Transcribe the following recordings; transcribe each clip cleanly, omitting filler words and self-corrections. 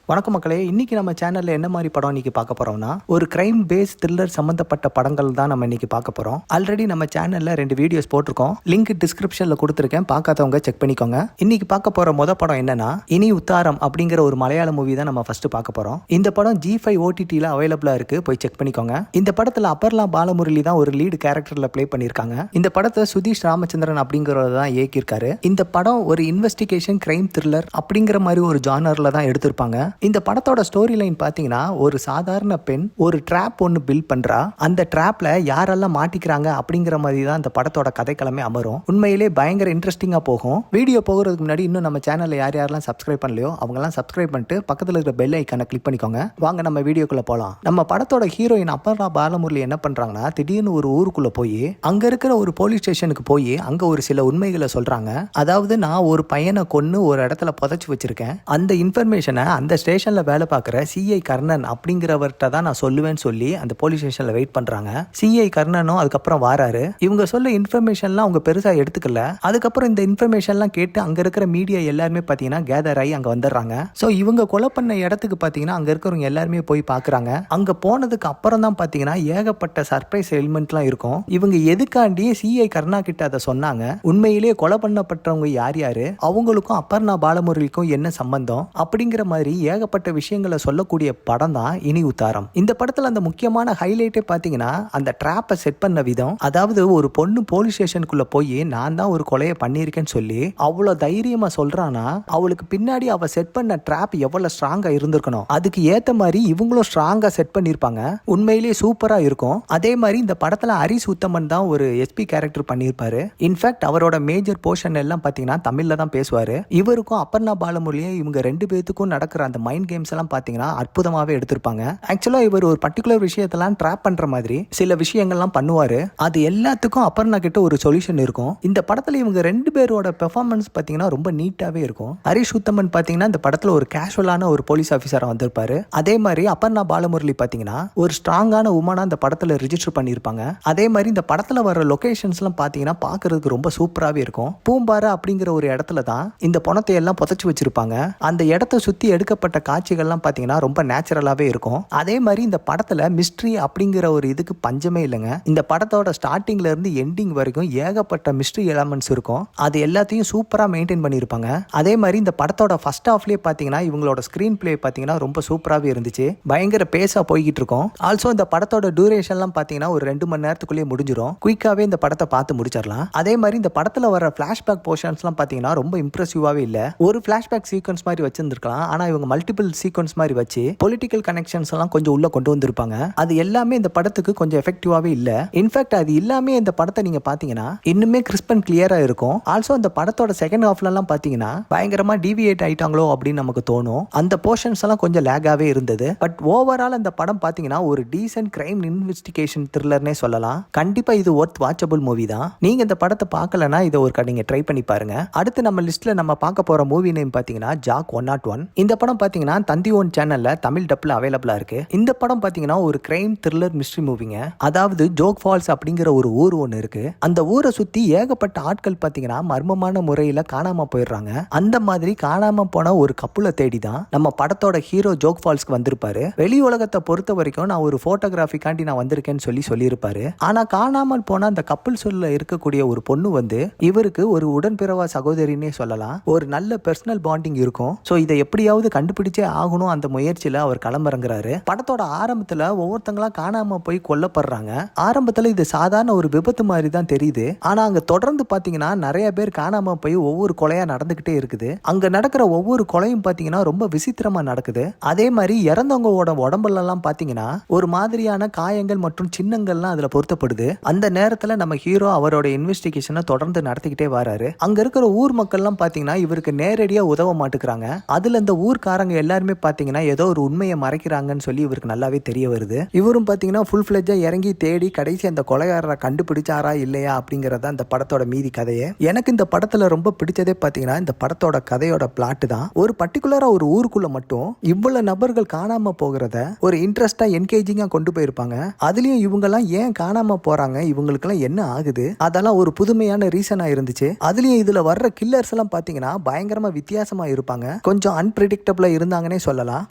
வணக்கம் மக்களே, இன்னைக்கு நம்ம சேனல்ல என்ன மாதிரி படம் இன்னைக்கு பார்க்க போறோம்னா, ஒரு கிரைம் பேஸ் த்ரில்லர் சம்பந்தப்பட்ட படங்கள் தான் நம்ம இன்னைக்கு பார்க்க போறோம். ஆல்ரெடி நம்ம சேனல்ல 2 வீடியோஸ் போட்டிருக்கோம். லிங்க் டிஸ்கிரிப்ஷன்ல கொடுத்துருக்கேன், பார்க்காதவங்க செக் பண்ணிக்கோங்க. இன்னைக்கு பார்க்க போற படம் என்னன்னா, இனி உத்தாரம் அப்படிங்கிற ஒரு மலையாள மூவி தான் நம்ம ஃபர்ஸ்ட் பார்க்க போறோம். இந்த படம் G5 OTT-ல அவைலபிளா இருக்கு, போய் செக் பண்ணிக்கோங்க. இந்த படத்துல அப்பர்லா பாலமுரளி தான் ஒரு லீடு கேரக்டர்ல ப்ளே பண்ணிருக்காங்க. இந்த படத்தை சுதீஷ் ராமச்சந்திரன் அப்படிங்கறவர் தான் இயக்கியிருக்காரு. இந்த படம் ஒரு இன்வெஸ்டிகேஷன் கிரைம் த்ரில்லர் அப்படிங்கிற மாதிரி ஒரு ஜானர்ல தான் எடுத்திருப்பாங்க. இந்த படத்தோட ஸ்டோரி லைன் பாத்தீங்கன்னா, ஒரு சாதாரண பெண் ஒரு ட்ராப் ஒன்னு பில்ட் பண்றா. அந்த ட்ராப்ல யாரெல்லாம் மாட்டிக்கிறாங்க அப்படிங்கிற மாதிரி தான் இந்த படத்தோட கதைக்களமே அமரும். உண்மையிலே பயங்கர இன்ட்ரெஸ்டிங்கா போகும். வீடியோ போகிறதுக்கு முன்னாடி இன்னும் நம்ம சேனல்ல யாரெல்லாம் சப்ஸ்கிரைப் பண்ணலையோ அவங்க எல்லாம் சப்ஸ்கிரைப் பண்ணிட்டு பக்கத்துல இருக்கிற பெல் ஐக்கானை கிளிக் பண்ணிக்கோங்க. வாங்க நம்ம வீடியோக்குள்ள போலாம். நம்ம படத்தோட ஹீரோயின் அப்பர்லா பாலமுரளி என்ன பண்றாங்கன்னா, திடீர்னு ஒரு ஊருக்குள்ள போய் அங்க இருக்கிற ஒரு போலீஸ் ஸ்டேஷனுக்கு போய் அங்க ஒரு சில உண்மைகளை சொல்றாங்க. அதாவது, நான் ஒரு பையனை கொன்னு ஒரு இடத்துல புதைச்சு வச்சிருக்கேன். அந்த இன்ஃபர்மேஷனை அந்த ஸ்டேஷன்ல வேலை பார்க்குற CI கர்ணன் அப்படிங்கிறவர்கிட்ட தான் நான் சொல்லுவேன்னு சொல்லி அந்த போலீஸ் ஸ்டேஷன்ல வெயிட் பண்றாங்க. CI கர்ணனும் அதுக்கப்புறம் வாராரு. இவங்க சொல்ல இன்ஃபர்மேஷன்லாம் அவங்க பெருசா எடுத்துக்கல. அதுக்கப்புறம் இந்த இன்ஃபர்மேஷன்லாம் கேட்டு அங்க இருக்கிற மீடியா எல்லாருமே பாத்தீங்கன்னா கேதர் ஆகி அங்க வந்துடுறாங்க. ஸோ இவங்க கொலை பண்ண இடத்துக்கு பாத்தீங்கன்னா அங்க இருக்கிறவங்க எல்லாருமே போய் பாக்குறாங்க. அங்க போனதுக்கு அப்புறம் தான் பாத்தீங்கன்னா ஏகப்பட்ட சர்ப்ரைஸ் எலிமெண்ட்லாம் இருக்கும். இவங்க எதுக்காண்டி CI கர்ணா கிட்ட அதை சொன்னாங்க, உண்மையிலேயே கொலை பண்ணப்பட்டவங்க யார் யாரு, அவங்களுக்கும் அப்பர்ணா பாலமுரளிக்கும் என்ன சம்பந்தம் அப்படிங்கிற மாதிரி ஏகப்பட்ட விஷயங்களை சொல்லக்கூடிய படம் தான் இனி உத்தாரம். இந்த படத்துல அந்த முக்கியமான ஹைலைட்டே பாத்தீங்கன்னா அந்த ட்ராப்பை செட் பண்ண விதம். அதாவது, ஒரு பொண்ணு போலீஸ் ஸ்டேஷனுக்குள்ள போய் நான் தான் ஒரு கொலையை பண்ணியிருக்கேன்னு சொல்லி அவ்வளவு தைரியமா சொல்றானா, அவளுக்கு பின்னாடி அவ செட் பண்ண ட்ராப் எவ்வளவு ஸ்ட்ராங்கா இருந்திருக்கணும். அதுக்கு ஏத்த மாதிரி இவங்களும் ஸ்ட்ராங்கா செட் பண்ணிருப்பாங்க. உண்மையிலேயே சூப்பரா இருக்கும். அதே மாதிரி இந்த படத்துல ஹரிஸ் உத்தமன் தான் ஒரு SP கேரக்டர் பண்ணியிருப்பாரு. இன்ஃபேக்ட் அவரோட மேஜர் போர்ஷன் எல்லாம் பாத்தீங்கன்னா தமிழ்ல தான் பேசுவாரு. இவருக்கும் அப்பர்ணா பாலமுரளியும் இவங்க 2 பேத்துக்கும் நடக்கிற அந்த மைண்ட் கேம்ஸ் எல்லாம் பாத்தீங்கன்னா அற்புதமாவே எடுத்திருப்பாங்க. ஆக்சுவலா இவர் ஒரு பர்டிகுலர் விஷயத்தெல்லாம் ட்ராப் பண்ற மாதிரி சில விஷயங்கள்லாம் பண்ணுவாரு. அது எல்லாத்துக்கும் அப்பர்ணா கிட்ட ஒரு சொல்யூஷன் இருக்கும். இந்த படத்துல இவங்க 2 பேரோட பெர்ஃபார்மன்ஸ் பாத்தீங்கன்னா ரொம்ப நீட்டாவே இருக்கும். ஹரிஷ் உத்தமன் பாத்தீங்கன்னா இந்த படத்துல ஒரு கேஷுவலான ஒரு போலீஸ் ஆபீசரா வந்திருப்பாரு. அதே மாதிரி அப்பர்ணா பாலமுரளி பாத்தீங்கன்னா ஒரு ஸ்ட்ராங்கான உமனா இந்த படத்துல ரிஜிஸ்டர் பண்ணிருப்பாங்க. அதே மாதிரி இந்த படத்துல வர லொகேஷன்ஸ் எல்லாம் பாத்தீங்கன்னா பாக்குறதுக்கு ரொம்ப சூப்பராவே இருக்கும். பூம்பாறை அப்படிங்கிற ஒரு இடத்துல தான் இந்த பணத்தை எல்லாம் புதைச்சு வச்சிருப்பாங்க. அந்த இடத்தை சுத்தி எடுக்கப்பட்ட காட்சிகள்லாம் பாத்தீங்கன்னா ரொம்ப நேச்சுரலாவே இருக்கும். அதே மாதிரி இந்த படத்துல மிஸ்ட்ரி அப்படிங்கிற ஒரு இதுக்கு பஞ்சமே இல்லைங்க. இந்த படத்தோட ஸ்டார்டிங்ல இருந்து எண்டிங் வரைக்கும் ஏகப்பட்ட மிஸ்ட்ரி எலமெண்ட்ஸ் இருக்கும். அது எல்லாத்தையும் சூப்பரா மெயின்டைன் பண்ணிருப்பாங்க. அதே மாதிரி இந்த படத்தோட ஃபர்ஸ்ட் ஹாஃப்லயே பாத்தீங்கன்னா இவங்களோட ஸ்கிரீன் பிளே பாத்தீங்கன்னா ரொம்ப சூப்பராவே இருந்துச்சு. பயங்கர பேஸா போய்கிட்டு இருக்கும். ஆல்சோ இந்த படத்தோட டியூரேஷன்லாம் பாத்தீங்கன்னா ஒரு 2 மணி நேரத்துக்குள்ளேயே முடிஞ்சிடும். குயிக்காவே இந்த படத்தை பார்த்து முடிச்சிடலாம். அதே மாதிரி இந்த படத்துல வர பிளாஷ்பேக் போர்ஷன்ஸ்லாம் பாத்தீங்கன்னா ரொம்ப இம்ப்ரெசிவாவே இல்ல. ஒரு பிளாஷ்பேக் சீக்வன்ஸ் மாதிரி வச்சிருந்திருக்கலாம். ஆனா இவங்க மல்டிபிள் சீக்வன்ஸ் மாதிரி வச்சு பொலிட்டிக்கல் கனெக்ஷன்ஸ் எல்லாம் கொஞ்சம் உள்ள கொண்டு வந்திருப்பாங்க. அது எல்லாமே இந்த படத்துக்கு கொஞ்சம் எஃபெக்டிவாவே இல்ல. இன்ஃபேக்ட் அது இல்லாம இந்த படத்தை நீங்க பாத்தீங்கன்னா இன்னுமே கிறிஸ்ப் அண்ட் கிளியரா இருக்கும். ஆல்சோ இந்த படத்தோட செகண்ட் ஹாஃப்ல எல்லாம் பாத்தீங்கன்னா பயங்கரமா டிவியேட் ஆயிட்டாங்களோ அப்படின்னு நமக்கு தோணும். அந்த போர்ஷன்ஸ் எல்லாம் கொஞ்சம் லேகாவே இருந்தது. பட் ஓவரால் இந்த படம் பாத்தீங்கன்னா ஒரு டீசென்ட் கிரைம் இன்வெஸ்டிகேஷன் த்ரில்லர்னே சொல்லலாம். கண்டிப்பா இது ஒர்த் வாட்சபிள் மூவி தான். நீங்க இந்த படத்தை பார்க்கலனா இதை ஒரு நீங்க ட்ரை பண்ணி பாருங்க. அடுத்து நம்ம லிஸ்ட்ல நம்ம பார்க்க போற மூவி நேம் பாத்தீங்கன்னா ஜாக் 101. இந்த படம் பாத்தீங்கன்னா தந்தி ஓன் சேனல்ல தமிழ் டப்ல அவைலபிளா இருக்கு. இந்த படம் பாத்தீங்கன்னா ஒரு கிரைம் த்ரில்லர் மிஸ்ட்ரி மூவிங்க. அதாவது ஜோக் ஃபால்ஸ் அப்படிங்கிற ஒரு ஊர் ஒன்று இருக்கு. அந்த ஊரை சுத்தி ஏகப்பட்ட ஆட்கள் பாத்தீங்கன்னா மர்மமான முறையில காணாம போயிடுறாங்க. அந்த மாதிரி காணாம போன ஒரு கப்புல தேடி தான் நம்ம படத்தோட ஹீரோ ஜோக் ஃபால்ஸ்க்கு வந்திருப்பாரு. வெளி உலகத்தை பொறுத்த வரைக்கும் நான் ஒரு போட்டோகிராஃபிக்காண்டி நான் வந்திருக்கேன்னு சொல்லியிருப்பாரு. ஆனா காணாமல் போன அந்த கப்புள் சொல்ல இருக்கக்கூடிய ஒரு பொண்ணு வந்து இவருக்கு ஒரு உடன்பிறவா சகோதரினே சொல்லலாம். ஒரு நல்ல பர்சனல் பாண்டிங் இருக்கும். சோ இதை எப்படியாவது கண்டுபிடிச்சே ஆகணும் அந்த முயற்சியில அவர் களமிறங்குறாரு. படத்தோட ஆரம்பத்துல ஒவ்வொருத்தங்களா காணாம போய் கொல்லப்படுறாங்க. ஆரம்பத்துல இது சாதாரண ஒரு விபத்து மாதிரி தான் தெரியுது. ஆனா அங்க தொடர்ந்து பாத்தீங்கன்னா நிறைய பேர் காணாம போய் ஒவ்வொரு கொலையா நடந்துகிட்டே இருக்குது. அங்க நடக்கிற ஒவ்வொரு கொலையும் பாத்தீங்கன்னா ரொம்ப விசித்திரமா நடக்குது. அதே மாதிரி இறந்தவங்களோட உடம்புல எல்லாம் பாத்தீங்கன்னா ஒரு மாதிரியான காயங்கள் மற்றும் சின்னங்கள்லாம் அதுல பொருத்தப்படுது. அந்த நேரத்துல நம்ம ஹீரோ அவரோட இன்வெஸ்டிகேஷனை தொடர்ந்து நடத்திக்கிட்டே வராரு. அங்க இருக்கிற ஊர் மக்கள் எல்லாம் பாத்தீங்கன்னா இவருக்கு நேரடியா உதவ மாட்டுக்கிறாங்க. அதுல இந்த ஊர்க்காரங்க எல்லாருமே பாத்தீங்கன்னா ஏதோ ஒரு உண்மையை மறைக்கிறாங்கன்னு சொல்லி இவருக்கு நல்லாவே தெரிய வருது. இவரும் பாத்தீங்கன்னா ஃபுல் ஃபிளெட்ஜா இறங்கி தேடி கடைசி அந்த கொலைகாரரை கண்டுபிடிச்சாரா இல்லையா அப்படிங்கறத அந்த படத்தோட மீதி கதையே. எனக்கு இந்த படத்துல ரொம்ப பிடிச்சதே பாத்தீங்கன்னா இந்த படத்தோட கதையோட பிளாட் தான். ஒரு பர்டிகுலரா ஒரு ஊருக்குள்ள மட்டும் இவ்வளவு நபர்கள் காணாம போகிறத ஒரு இன்ட்ரெஸ்டா என்கேஜிங்கா கொண்டு போயிருப்பாங்க. அதுலயும் இவங்க எல்லாம் ஏன் காணாம போறாங்க, இவங்களுக்கு எல்லாம் என்ன ஆகுது, அதெல்லாம் ஒரு புதுமையான ரீசனா இருந்துச்சு. அதுலயும் இதுல வர்ற கில்லர்ஸ் எல்லாம் பாத்தீங்கன்னா பயங்கரமா வித்தியாசமா இருப்பாங்க. கொஞ்சம் அன்பிரடிக்டபிளா இருந்தாங்கன்னே சொல்லலாம்.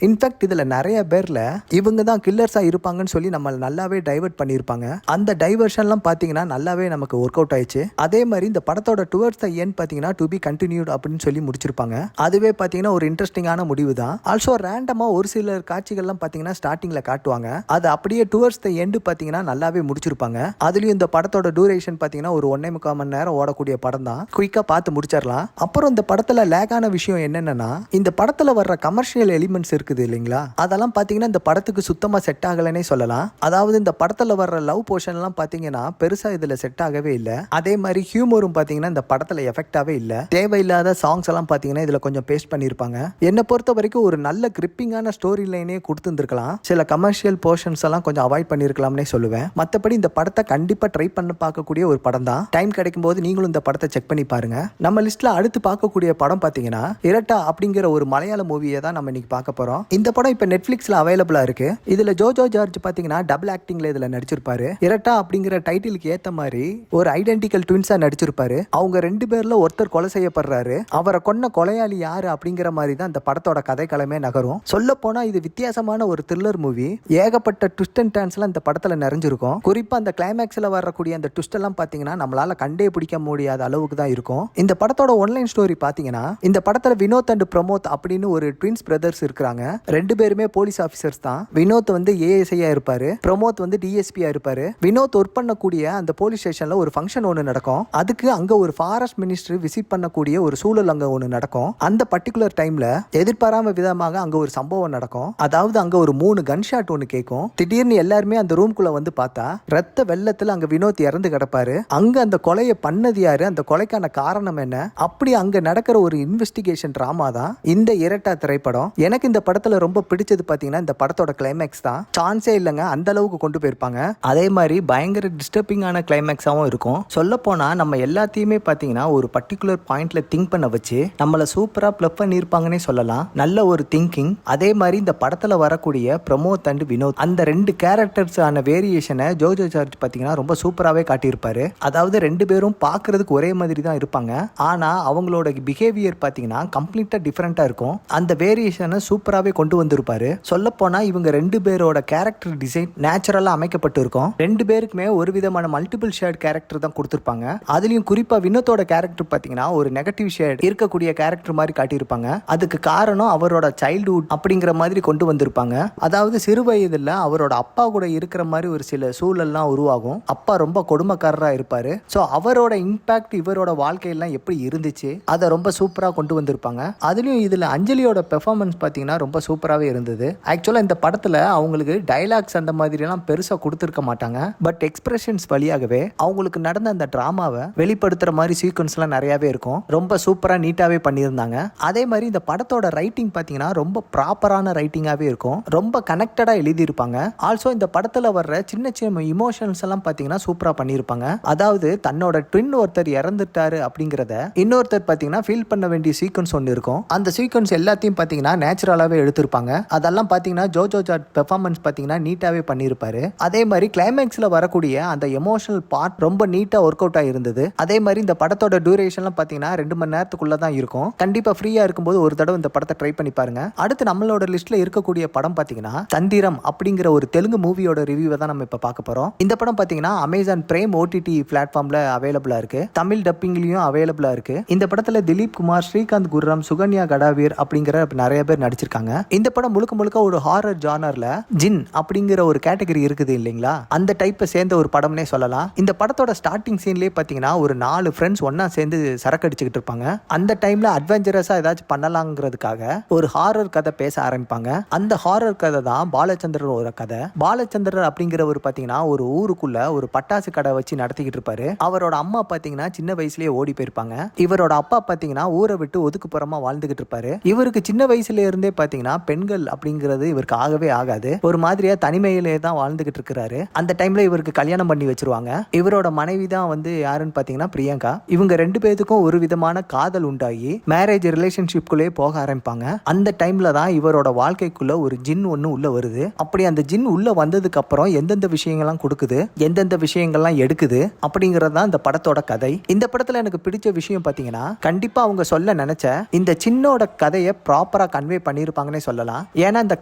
இன்ஃபேக்ட் இதுல நிறைய பேர்ல இவங்க தான் கில்லர்ஸா இருப்பாங்கன்னு சொல்லி நம்ம நல்லாவே டைவர்ட் பண்ணியிருப்பாங்க. அந்த டைவர்ஷன்லாம் பாத்தீங்கன்னா நல்லாவே நமக்கு ஒர்க் அவுட் ஆயிடுச்சு. அதே மாதிரி இந்த படத்தோட டுவர்ட்ஸ் த எண்ட் பாத்தீங்கன்னா டு பி கண்டினியூட் அப்படின்னு சொல்லி முடிச்சிருப்பாங்க. அதுவே பாத்தீங்கன்னா ஒரு இன்ட்ரெஸ்டிங்கான முடிவு தான். ஆல்சோ ரேண்டமா ஒரு சில காட்சிகள்லாம் பாத்தீங்கன்னா ஸ்டார்டிங்ல காட்டுவாங்க. அது அப்படியே டுவர்ட்ஸ் த எண்ட் பாத்தீங்கன்னா நல்லாவே முடிச்சிருப்பாங்க. அதுலயும் இந்த படத்தோட டூரேஷன் பாத்தீங்கன்னா ஒரு 1.25 மணி நேரம் ஓடக்கூடிய படம் தான். குயிக்கா பார்த்து முடிச்சிடலாம். அப்புறம் இந்த படத்துல லேகான விஷயம் என்னன்னா, இந்த படத்துல வர்ற கமர்ஷியல் எலிமெண்ட்ஸ் இருக்குது இல்லைங்களா, அதெல்லாம் பாத்தீங்கன்னா இந்த படத்துக்கு சுத்தமா செட் ஆகலன்னே சொல்லலாம். அதாவது இந்த படத்துல வர்ற லவ் போர்ஷன் எல்லாம் பாத்தீங்கன்னா பெருசா இதுல செட் ஆகவே இல்ல. அதே மாதிரி ஹியூமரும் பாத்தீங்கன்னா இந்த படத்துல எஃபெக்டாவே இல்ல. தேவையில்லாத சாங்ஸ் எல்லாம் பாத்தீங்கன்னா இதுல கொஞ்சம் பேஸ்ட் பண்ணிருப்பாங்க. என்ன பொறுத்த வரைக்கும் ஒரு நல்ல கிரிப்பிங்கான ஸ்டோரி லைனே கொடுத்துருக்கலாம். சில கமர்ஷியல் போர்ஷன்ஸ் எல்லாம் கொஞ்சம் அவாய்ட் பண்ணிருக்கலாம்னே சொல்லுவேன். மத்தபடி இந்த படத்தை கண்டிப்பா ட்ரை பண்ண பார்க்கக்கூடிய ஒரு படம் தான். டைம் கிடைக்கும் போது நீங்களும் இந்த படத்தை செக் பண்ணி பாருங்க. நம்ம லிஸ்ட்ல அடுத்து பார்க்கக்கூடிய படம் பாத்தீங்கன்னா இரட்டா அப்படிங்கிற ஒரு மலையாள மூவியை தான் நம்ம இன்னைக்கு பார்க்க போறோம். இந்த படம் இப்ப நெட்ஃபிளிக்ஸ்ல அவைலபிளா இருக்கு. இதுல ஜோஜோ ஜார்ஜ் பாத்தீங்கன்னா டபுள் ஆக்டிங்ல இதுல நடிச்சிருப்பாரு. இரட்டா அப்படிங்கிற டைட்டிலுக்கு ஏத்த மாதிரி ஒரு ஐடென்டிக்கல் ட்வின்ஸா நடிச்சிருப்பாரு. அவங்க ரெண்டு பேர்ல ஒருத்தர் கொலை செய்யப்படுறாரு. அவரை கொன்ன கொலையாளி யாரு அப்படிங்கிற மாதிரி தான் இந்த படத்தோட கதைக்களமே நகரும். சொல்ல போனா இது வித்தியாசமான ஒரு த்ரில்லர் மூவி. ஏகப்பட்ட ட்விஸ்ட் அண்ட் டர்ன்ஸ் எல்லாம் இந்த படத்துல நிறைஞ்சிருக்கும். குறிப்பா அந்த கிளைமேக்ஸ்ல வரக்கூடிய அந்த ட்விஸ்ட் எல்லாம் பாத்தீங்கன்னா நம்மளால கண்டே பிடிக்க முடியாத அளவுக்கு தான் இருக்கும். இந்த படத்தோட ஒன்லைன் ஸ்டோரி பாத்தீங்கன்னா, இந்த படத்துல வினோத் அண்ட் பிரமோத் அப்படின்னு ஒரு ட்வின்ஸ் பிரதர்ஸ் இருக்காங்க. ரெண்டு பேருமே போலீஸ் ஆபீசர்ஸ் தான். வினோத் வந்து ஏஎஸ்ஐயா இருப்பாரு, பிரமோத் வந்து டிஎஸ்பியா இருப்பாரு. வினோத் ஒர்க் பண்ணக்கூடிய அந்த போலீஸ் ஸ்டேஷன்ல ஒரு ஃபங்க்ஷன் ஒன்று நடக்கும். அதுக்கு அங்க ஒரு ஃபாரஸ்ட் மினிஸ்ட்ரி விசிட் பண்ணக்கூடிய ஒரு சூழல் அங்க ஒன்று நடக்கும். அந்த பர்டிகுலர் டைம்ல எதிர்பாராம விதமாக அங்க ஒரு சம்பவம் நடக்கும். அதாவது அங்க ஒரு 3 கன் ஷாட் ஒன்று கேட்கும். திடீர்னு எல்லாருமே அந்த ரூம்குள்ள வந்து பார்த்தா ரத்த வெள்ளத்துல அங்க வினோத் இறந்து கிடப்பாரு. அங்க அந்த கொலையை பண்ணது யாரு, அந்த கொலைக்கான காரணம் என்ன, அப்படி அங்க நடக்கிற ஒரு இன்வெஸ்டிகேஷன் டிராமா தான் இந்த இரட்டா திரைப்படம். எனக்கு இந்த படத்துல ரொம்ப பிடிச்சது பாத்தீங்கன்னா இந்த படத்தோட கிளைமேக்ஸ் தான். சான்ஸே இல்லைங்க, அந்த அளவுக்கு கொண்டு போயிருப்பாங்க. அதே மாதிரி பயங்கர டிஸ்டர்பிங்கான கிளைமேக்ஸாவும் இருக்கும். சொல்ல போனா நம்ம எல்லாத்தையுமே பாத்தீங்கன்னா ஒரு பர்டிகுலர் பாயிண்ட்ல திங்க் பண்ண வச்சு நம்மள சூப்பரா பிளப் பண்ணிருப்பாங்கன்னே சொல்லலாம். நல்ல ஒரு திங்கிங். அதே மாதிரி இந்த படத்துல வரக்கூடிய பிரமோத் அண்ட் வினோத் அந்த ரெண்டு கேரக்டர்ஸ் ஆன வேரியேஷனை ஜோஜோ ஜார்ஜ் பாத்தீங்கன்னா ரொம்ப சூப்பராகவே காட்டியிருப்பாரு. அதாவது ரெண்டு பேரும் பார்க்கறதுக்கு ஒரே மாதிரி தான் இருப்பாங்க. ஆனா அவங்களோட பிஹேவியர் பாத்தீங்கன்னா கம்ப்ளீட்டா டிஃபரெண்டா இருக்கும். அந்த வேரியேஷனை சூப்பராகவே கொண்டு வந்திருப்பாரு. சொல்ல போனா இவங்க ரெண்டு பேரோட கேரக்டர் டிசைன் நேச்சுரலா அமைக்கப்பட்டு இருக்கும். ரெண்டு பேருக்குமே ஒரு விதமான மல்டிபிள் ஷேட் கேரக்டர் தான் கொடுத்திருப்பாங்க. அதுலயும் குறிப்பா வினோத்தோட கேரக்டர் பாத்தீங்கன்னா ஒரு நெகட்டிவ் ஷேட் இருக்கக்கூடிய கேரக்டர் மாதிரி காட்டியிருப்பாங்க. அதுக்கு காரணம் அவரோட சைல்ட்ஹுட் அப்படிங்கிற மாதிரி கொண்டு வந்திருப்பாங்க. அதாவது சிறு வயதுல அவரோட அப்பா கூட இருக்கிற மாதிரி ஒரு சில சூழல்லாம் உருவாகும். அப்பா ரொம்ப கொடுமைக்காரரா இருப்பாரு. ஸோ அவரோட இம்பாக்ட் இவரோட வாழ்க்கையெல்லாம் எப்படி இருந்துச்சு அதை ரொம்ப சூப்பராக கொண்டு வந்திருப்பாங்க. அதுலயும் இதுல அஞ்சலியோட பெர்ஃபார்மன்ஸ் பார்த்தீங்கன்னா ரொம்ப சூப்பராகவே இருந்தது. ஆக்சுவலாக இந்த படத்துல அவங்களுக்கு டைலாக்ஸ் அந்த மாதிரி எல்லாம் பெருசாக கொடுத்துருக்க மாட்டாங்க. பட் எக்ஸ்பிரஷன்ஸ் வழியாகவே அவங்களுக்கு நடந்த அந்த டிராமாவை வெளிப்படுத்துற மாதிரி சீக்வன்ஸ்லாம் நிறையாவே இருக்கும். ரொம்ப சூப்பராக நீட்டாவே பண்ணியிருந்தாங்க. அதே மாதிரி இந்த படத்தோட ரைட்டிங் பார்த்தீங்கன்னா ரொம்ப ப்ராப்பரான ரைட்டிங்காகவே இருக்கும். ரொம்ப கனெக்டடாக எழுதியிருப்பாங்க. ஆல்சோ இந்த படத்துல வர்ற சின்ன சின்ன இமோஷன்ஸ் எல்லாம் பார்த்தீங்கன்னா சூப்பராக பண்ணியிருப்பாங்க. அதாவது தன்னோட ட்வின் ஒருத்தர் இறந்துட்டாரு அப்படிங்கிறத இன்னொருத்தர் பார்த்தீங்கன்னா ஃபீல் பண்ண வேண்டிய சீக்வன்ஸ் ஒன்று இருக்கும். அந்த சீக்வன்ஸ் எல்லாத்தையும் பார்த்தீங்கன்னா நேச்சுரலாகவே எடுத்திருப்பாங்க. அதெல்லாம் பார்த்தீங்கன்னா ஜோஜோ ஜார்ஜ் பெர்ஃபார்மன்ஸ் பார்த்தீங்கன்னா நீட்டாகவே பண்ணியிருப்பாரு. அதே மாதிரி கிளைமேக்ஸில் வரக்கூடிய அந்த எமோஷனல் பார்ட் ரொம்ப நீட்டாக ஒர்க் அவுட் ஆகிருந்தது. அதே மாதிரி இந்த படத்தோட டியூரேஷன்லாம் பார்த்தீங்கன்னா 2 மணி நேரத்துக்குள்ள தான் இருக்கும். கண்டிப்பாக ஃப்ரீயாக இருக்கும்போது ஒரு தடவை இந்த படத்தை ட்ரை பண்ணி பாருங்க. அடுத்து நம்மளோட லிஸ்ட்ல இருக்கக்கூடிய படம் பார்த்தீங்கன்னா தந்திரம் அப்படிங்கிற ஒரு தெலுங்கு மூவியோட ரிவ்யூவை தான் நம்ம இப்போ பார்க்க போறோம். இந்த படம் பார்த்தீங்கன்னா அமேசான் பிரைம் ஓடிடி பிளாட்ஃபார்ம்ல அவைலபிளா இருக்கு. தமிழ் டப்பிங்லயும் அவைலபிளா இருக்கு. இந்த படத்துல திலீப் குமார், ஸ்ரீகாந்த் குர்ராம், சுகன்யா கடாவீர் அப்படிங்கிற நிறைய பேர் நடிச்சிருக்காங்க. இந்த படம் முழுக்க முழுக்க ஒரு ஹாரர் ஜானர்ல ஜின் அப்படிங்கிற ஒரு கேட்டகரி இருக்குது இல்லைங்களா, அந்த டைப்பை சேர்ந்த ஒரு படம்னே சொல்லலாம். இந்த படத்தோட ஸ்டார்டிங் சீன்லயே பாத்தீங்கன்னா ஒரு 4 ஃப்ரெண்ட்ஸ் ஒன்னா சேர்ந்து சரக்கு அடிச்சுக்கிட்டு இருப்பாங்க. அந்த டைம்ல அட்வென்ச்சரஸா ஏதாச்சும் பண்ணலாங்கிறதுக்காக ஒரு ஹாரர் கதை பேச ஆரம்பிப்பாங்க. அந்த ஹாரர் கதை தான் பாலச்சந்திரனோட கதை. பாலச்சந்திரன் அப்படிங்கிறவர் பாத்தீங்கன்னா ஒரு ஊருக்குள்ள ஒரு பட்டாசு கடை வச்சு நடத்திக்கிட்டு இருப்பாரு. அவரோட அம்மா பாத்தீங்கன்னா சின்ன வயசுலயே ஓடி போயிருப்பாங்க. இவரோட அப்பா பாத்தீங்கன்னா ஊரை விட்டு ஒதுக்குப்புறமா வாழ்ந்துகிட்டு இருப்பாரு. இவருக்கு சின்ன வயசுல இருந்தே பாத்தீங்கன்னா பெண்கள் அப்படிங்கிறது இவருக்கு ஆகவே ஆகாது. ஒரு மாதிரியா தனிமையிலே தான் வாழ்ந்துகிட்டு இருக்கிறாரு. அந்த டைம்ல இவருக்கு கல்யாணம் பண்ணி வச்சிருவாங்க. இவரோட மனைவி தான் வந்து யாருன்னு பாத்தீங்கன்னா பிரியங்கா. இவங்க 2 பேருக்கும் ஒரு விதமான காதல் உண்டாகி மேரேஜ் ரிலேஷன்ஷிப்குள்ளே போக ஆரம்பிப்பாங்க. அந்த டைம்ல தான் இவரோட வாழ்க்கைக்குள்ள ஒரு ஜின் ஒண்ணு உள்ள வருது. அப்படி அந்த ஜின் உள்ள வந்ததுக்கு அப்புறம் எந்தெந்த விஷயங்கள்லாம் கொடுக்குது, எந்தெந்த விஷயங்கள்லாம் எடுக்குது அப்படிங்கிறது தான் இந்த படத்தோட கதை. இந்த படத்துல எனக்கு பிடிச்ச விஷயம் பாத்தீங்கன்னா கண்டிப்பா அவங்க சொல்ல நினைச்ச இந்த சின்னோட கதையை ப்ராப்பரா ப்ராப்பரா கன்வே பண்ணியிருப்பாங்கன்னே சொல்லலாம். ஏன்னா இந்த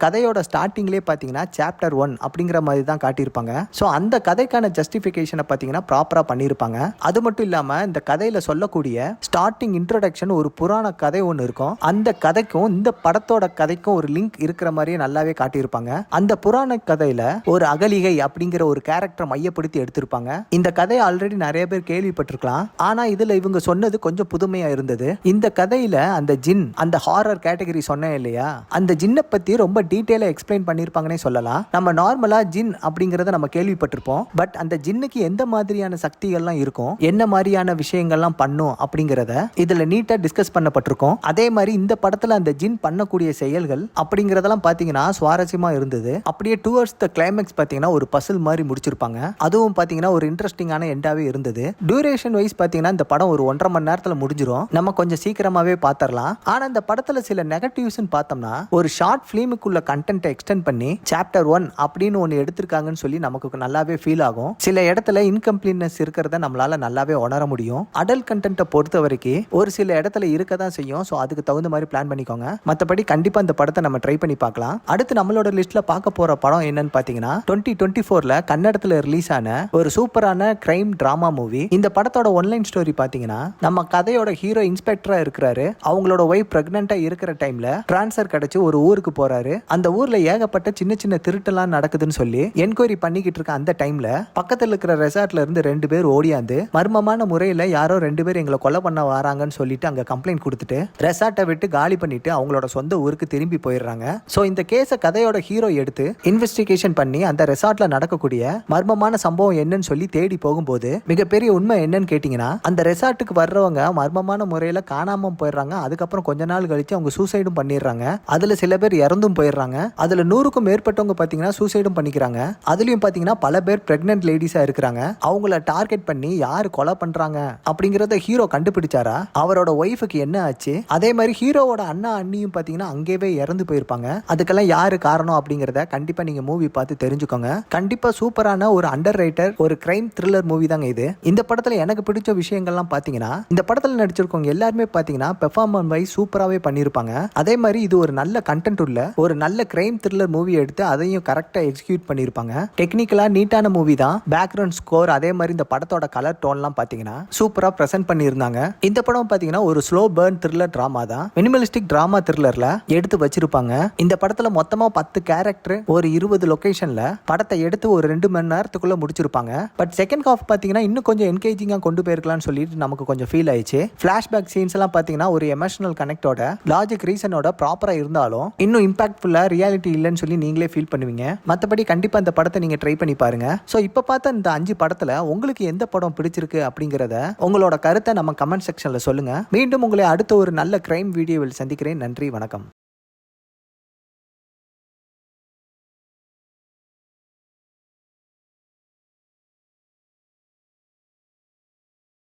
கதையோட ஸ்டார்டிங்லேயே பார்த்தீங்கன்னா சாப்டர் 1 அப்படிங்கிற மாதிரி தான் காட்டியிருப்பாங்க. ஸோ அந்த கதைக்கான ஜஸ்டிஃபிகேஷனை பார்த்தீங்கன்னா ப்ராப்பரா பண்ணியிருப்பாங்க. அது மட்டும் இல்லாம இந்த கதையில சொல்லக்கூடிய ஸ்டார்டிங் இன்ட்ரோடக்ஷன் ஒரு புராண கதை ஒன்று இருக்கும். அந்த கதைக்கும் இந்த படத்தோட கதைக்கும் ஒரு லிங்க் இருக்கிற மாதிரியே நல்லாவே காட்டியிருப்பாங்க. அந்த புராண கதையில ஒரு அகலிகை அப்படிங்கிற ஒரு கேரக்டர் மையப்படுத்தி எடுத்திருப்பாங்க. இந்த கதையை ஆல்ரெடி நிறைய பேர் கேள்விப்பட்டிருக்கலாம். ஆனா இதுல இவங்க சொன்னது கொஞ்சம் புதுமையா இருந்தது. இந்த கதையில அந்த ஜின், அந்த ஹாரர் கேட்டகரி சொன்னேன் இல்லையா, அந்த ஜின்னை பத்தி ரொம்ப டீட்டெயிலா எக்ஸ்பிளைன் பண்ணிருப்பாங்கன்னே சொல்லலாம். நம்ம நார்மலா ஜின் அப்படிங்கறத நம்ம கேள்விப்பட்டிருப்போம். பட் அந்த ஜின்னுக்கு எந்த மாதிரியான சக்திகள்லாம் இருக்கும், என்ன மாதிரியான விஷயங்கள்லாம் பண்ணும் அப்படிங்கறத இதுல நீட்டா டிஸ்கஸ் பண்ணப்பட்டிருக்கும். அதே மாதிரி இந்த படத்துல அந்த ஜின் பண்ணக்கூடிய செயல்கள் அப்படிங்கறதெல்லாம் பாத்தீங்கன்னா சுவாரஸ்யமா இருந்தது. அப்படியே டுவர்ட்ஸ் த கிளைமேக்ஸ் பாத்தீங்கன்னா ஒரு பசில் மாதிரி முடிச்சிருப்பாங்க. அதுவும் பாத்தீங்கன்னா ஒரு இன்ட்ரெஸ்டிங்கான எண்டாவே இருந்தது. டியூரேஷன் வைஸ் பாத்தீங்கன்னா இந்த படம் ஒரு 1.5 மணி நேரத்துல முடிஞ்சிரும். நம்ம கொஞ்சம் சீக்கிரமாவே பாத்திரலாம். ஆனா இந்த படத்துல சில நெகட்டிவ்ஸ் பார்த்தோம்னா, ஒரு ஷார்ட் பிலிமுக்குள்ள கண்டென்ட் எக்ஸ்டெண்ட் பண்ணி சாப்டர் 1 அப்படின்னு ஒன்னு எடுத்திருக்காங்கன்னு சொல்லி நமக்கு நல்லாவே ஃபீல் ஆகும். சில இடத்துல இன்கம்ப்ளீட்னஸ் இருக்கிறத நம்மளால நல்லாவே உணர முடியும். அடல்ட் கண்டென்ட்டை பொறுத்த வரைக்கும் ஒரு சில இடத்துல இருக்க தான் செய்யும். ஸோ அதுக்கு தகுந்த மாதிரி பிளான் பண்ணிக்கோங்க. மற்றபடி கண்டிப்பா இந்த படத்தை நம்ம ட்ரை பண்ணி பார்க்கலாம். அடுத்து நம்மளோட லிஸ்ட்ல பார்க்க போற படம் என்னன்னு பாத்தீங்கன்னா 2024ல கன்னடத்துல ரிலீஸ் ஆன ஒரு சூப்பரான கிரைம் டிராமா மூவி. இந்த படத்தோட ஒன்லைன் ஸ்டோரி பாத்தீங்கன்னா, நம்ம கதையோட ஹீரோ இன்ஸ்பெக்டரா இருக்கிறாரு. அவங்களோட ஒய்ஃப் பிரெக்னெண்டா இருக்கிற டைம்ல டிரான்ஸ்ஃபர் கிடைச்சு ஒரு ஊருக்கு போறாரு. அந்த ஊர்ல ஏகப்பட்ட சின்ன சின்ன திருட்டெல்லாம் நடக்குதுன்னு சொல்லி என்கொயரி பண்ணிக்கிட்டு இருக்க அந்த டைம்ல பக்கத்துல இருக்கிற ரெசார்ட்ல இருந்து 2 பேர் ஓடியாந்து மர்மமான முறையில யாரோ 2 பேர் எங்களை கொலை பண்ண வராங்கன்னு சொல்லிட்டு அங்க கம்ப்ளைண்ட் கொடுத்துட்டு ரெசார்ட்டை விட்டு காலி பண்ணிட்டு அவங்களோட சொந்த ஊருக்கு திரும்பி போயிடுறாங்க. சோ இந்த கேஸ கதையோட ஹீரோ எடுத்து இன்வெஸ்டிகேஷன் பண்ணி அந்த ரெசார்ட்ல நடக்கக்கூடிய மர்மமான சம்பவம் என்னன்னு சொல்லி தேடி போகும்போது மிகப்பெரிய உண்மை என்னன்னு கேட்டீங்கன்னா, அந்த ரெசார்ட்டுக்கு வர்றவங்க மர்மமான முறையில காணாம போயிடுறாங்க. அதுக்கப்புறம் கொஞ்ச நாள் கழிச்சு அவங்க சூசைடும் பண்ணிடுறாங்க. அதுல சில பேர் இறந்தும் போயிடுறாங்க. அதுல 100க்கும் மேற்பட்டவங்க பாத்தீங்கன்னா சூசைடும் பண்ணிக்கிறாங்க. அதுலயும் பாத்தீங்கன்னா பல பேர் பிரெக்னன்ட் லேடிஸா இருக்கிறாங்க. அவங்கள டார்கெட் பண்ணி யாரு கொலை பண்றாங்க அப்படிங்கறத ஹீரோ கண்டுபிடிச்சாரா, அவரோட ஒய்ஃபுக்கு என்ன ஆச்சு, அதே மாதிரி ஹீரோவோட அண்ணா அண்ணியும் பாத்தீங்கன்னா அங்கேயே இறந்து போயிருப்பாங்க. அதுக்கெல்லாம் யாரு காரணம் அப்படிங்கறத கண்டிப்பா நீங்க மூவி பார்த்து தெரிஞ்சுக்கோங்க. கண்டிப்பா சூப்பரான ஒரு அண்டர் ரைட்டர் ஒரு கிரைம் த்ரில்லர் மூவி தாங்க இது. இந்த படத்துல எனக்கு பிடிச்ச விஷயங்கள்லாம் பாத்தீங்கன்னா, இந்த படத்துல நடிச்சிருக்கவங்க எல்லாருமே பாத்தீங்கன்னா பெர்ஃபார்மன்ஸ் வைஸ் சூப்பராவே பண்ணிருப்பாங்க. அதே மாதிரி இது ஒரு நல்ல கண்டென்ட் உள்ள ஒரு நல்ல கிரைம் த்ரில்லர் மூவி எடுத்து அதையும் கரெக்டா எக்ஸிக்யூட் பண்ணிருப்பாங்க. டெக்னிக்கலா நீட்டான மூவி தான். பேக்ரவுண்ட் ஸ்கோர் அதே மாதிரி இந்த படத்தோட கலர் டோன்லாம் பாத்தீங்கன்னா சூப்பரா பிரசன்ட் பண்ணியிருந்தாங்க. இந்த படம் பாத்தீங்கன்னா ஒரு ஸ்லோ பர்ன் த்ரில்லர் டிராமா தான். மினிமலிஸ்டிக் டிராமா த்ரில்லர்ல எடுத்து வச்சிருப்பாங்க. இந்த படத்துல மொத்தமா 10 கேரக்டர் ஒரு 20 லொகேஷன்ல படத்தை எடுத்து ஒரு 2 மணி நேரத்துக்குள்ள முடிச்சிருப்பாங்க. பட் செகண்ட் ஹாஃப் பாத்தீங்கன்னா இன்னும் கொஞ்சம் என்கேஜிங்கா கொண்டு போயிருக்கலாம்னு சொல்லிட்டு நமக்கு கொஞ்சம் ஃபீல் ஆயிடுச்சு. பிளாஷ்பேக் சீன்ஸ் எல்லாம் பாத்தீங்கன்னா ஒரு எமோஷனல் கனெக்டோட லாஜிக் ரீசனோட ப்ராப்பரா இருந்தாலும் இன்னும் இம்பாக்ட்ஃபுல்லா ரியாலிட்டி இல்லைன்னு சொல்லி நீங்களே ஃபீல் பண்ணுவீங்க. மற்றபடி கண்டிப்பா இந்த படத்தை நீங்க ட்ரை பண்ணி பாருங்க. ஸோ இப்போ பார்த்த இந்த 5 படத்துல உங்களுக்கு எந்த படம் பிடிச்சிருக்கு அப்படிங்கறத உங்களோட கருத்தை நம்ம கமெண்ட் செக்ஷன்ல சொல்லுங்க. மீண்டும் உங்களை அடுத்த ஒரு நல்ல கிரைம் வீடியோவில் சந்திக்கிறேன். நன்றி, வணக்கம்.